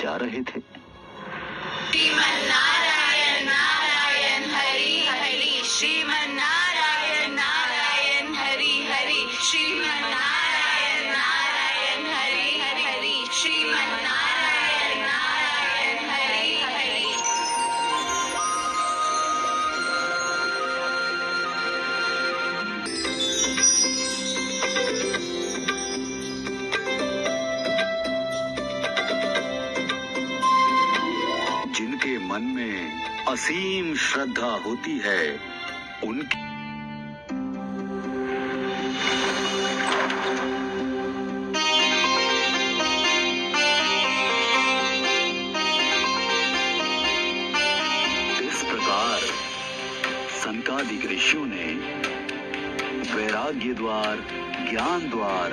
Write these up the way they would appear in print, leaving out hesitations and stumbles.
जा रहे थे। श्रीमन्नारायण नारायण हरि हरि, श्रीमन्नारायण नारायण हरि हरि, श्रीमन्नारायण नारायण हरि हरि, श्रीमन्नारायण नारायण हरि हरि। जिनके मन में असीम श्रद्धा होती है उनकी इस प्रकार सनकादिक ऋषियों ने वैराग्य द्वार, ज्ञान द्वार,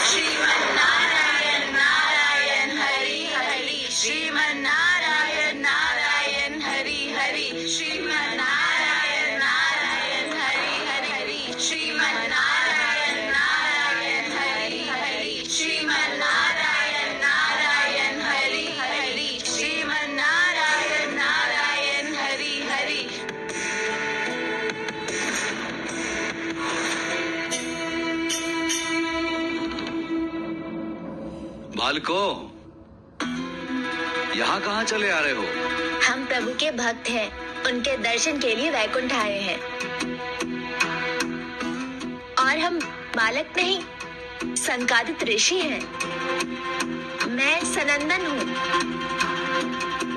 श्रीमन्नारायण नारायण हरि हरि, श्रीमन्नारायण नारायण हरि हरि, श्रीमन्नारायण नारायण हरि हरि, श्रीमन्नारायण नारायण हरि हरि, श्रीमन्नारायण नारायण हरि हरि, श्रीमन्नारायण नारायण हरि हरि। बालकों, यहाँ कहाँ चले आ रहे हो? हम प्रभु के भक्त हैं, उनके दर्शन के लिए वैकुंठ आए हैं। और हम बालक नहीं, संकादित ऋषि हैं। मैं सनंदन हूँ।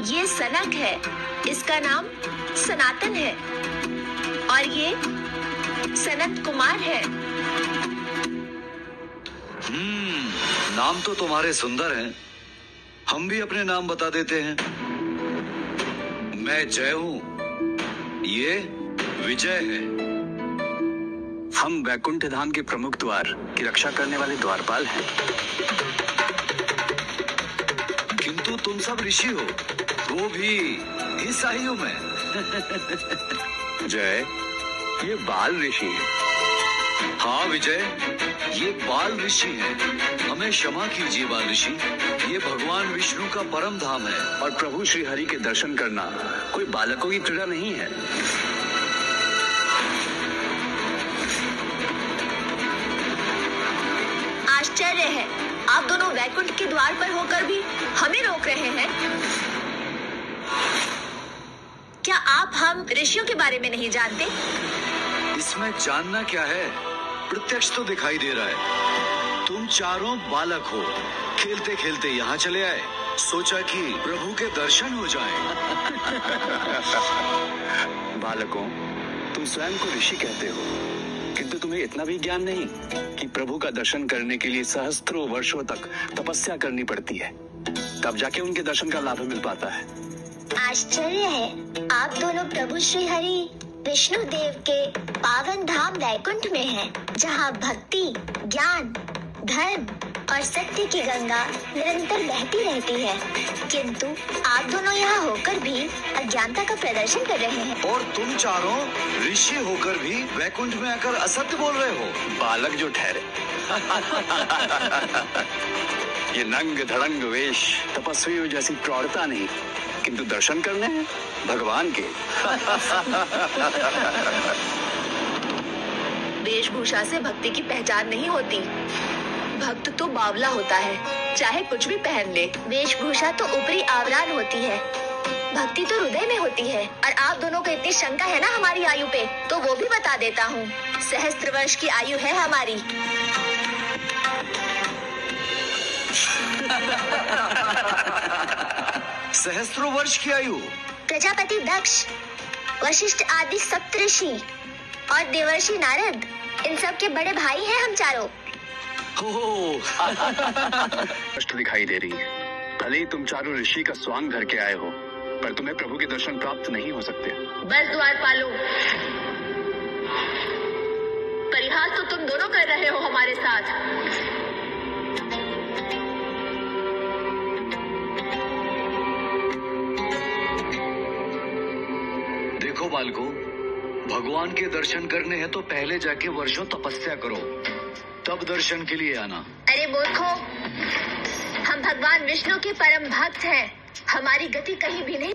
ये सनक है, इसका नाम सनातन है, और ये सनत कुमार है। नाम तो तुम्हारे सुंदर हैं। हम भी अपने नाम बता देते हैं। मैं जय हूँ, ये विजय है। हम वैकुंठ धाम के प्रमुख द्वार की रक्षा करने वाले द्वारपाल हैं। किंतु तुम सब ऋषि हो, वो भी इस आयु में। जय, ये बाल ऋषि है। हाँ विजय, ये बाल ऋषि हैं। हमें क्षमा कीजिए बाल ऋषि, ये भगवान विष्णु का परम धाम है। और प्रभु श्री हरि के दर्शन करना कोई बालकों की क्रीड़ा नहीं है। आश्चर्य है, आप दोनों वैकुंठ के द्वार पर होकर भी हमें रोक रहे हैं। क्या आप हम ऋषियों के बारे में नहीं जानते? इसमें जानना क्या है, प्रत्यक्ष तो दिखाई दे रहा है। तुम चारों बालक हो, खेलते खेलते यहाँ चले आए, सोचा कि प्रभु के दर्शन हो जाएं। बालकों, तुम स्वयं को ऋषि कहते हो, किंतु तुम्हें इतना भी ज्ञान नहीं कि प्रभु का दर्शन करने के लिए सहस्त्रों वर्षों तक तपस्या करनी पड़ती है, तब जाके उनके दर्शन का लाभ मिल पाता है। आश्चर्य है, आप दोनों प्रभु श्री हरि विष्णु देव के पावन धाम वैकुंठ में हैं, जहाँ भक्ति, ज्ञान, धर्म और सत्य की गंगा निरंतर बहती रहती है। किंतु आप दोनों यहाँ होकर भी अज्ञानता का प्रदर्शन कर रहे हैं। और तुम चारों ऋषि होकर भी वैकुंठ में आकर असत्य बोल रहे हो। बालक जो ठहरे। ये नंग धड़ंग वेश तपस्वियों जैसी प्रौढ़ता नहीं, किंतु दर्शन करने हैं भगवान के। वेशभूषा से भक्ति की पहचान नहीं होती। भक्त तो बावला होता है, चाहे कुछ भी पहन ले। वेशभूषा तो ऊपरी आवरण होती है, भक्ति तो हृदय में होती है। और आप दोनों को इतनी शंका है ना हमारी आयु पे, तो वो भी बता देता हूँ। सहस्त्र वर्ष की आयु है हमारी। सहस्त्रों वर्ष की आयु। प्रजापति दक्ष, वशिष्ठ आदि सप्तऋषि और देवर्षि नारद, इन सब के बड़े भाई हैं हम चारों। कष्ट दिखाई दे रही है। भले ही तुम चारों ऋषि का स्वांग धर के आए हो, पर तुम्हें प्रभु के दर्शन प्राप्त नहीं हो सकते। बस द्वारपालो, परिहास तो तुम दोनों कर रहे हो हमारे साथ। देखो बालको, भगवान के दर्शन करने हैं तो पहले जाके वर्षों तपस्या करो, तब दर्शन के लिए आना। अरे मूर्खो, हम हम भगवान विष्णु के परम भक्त हैं। हमारी गति कहीं भी नहीं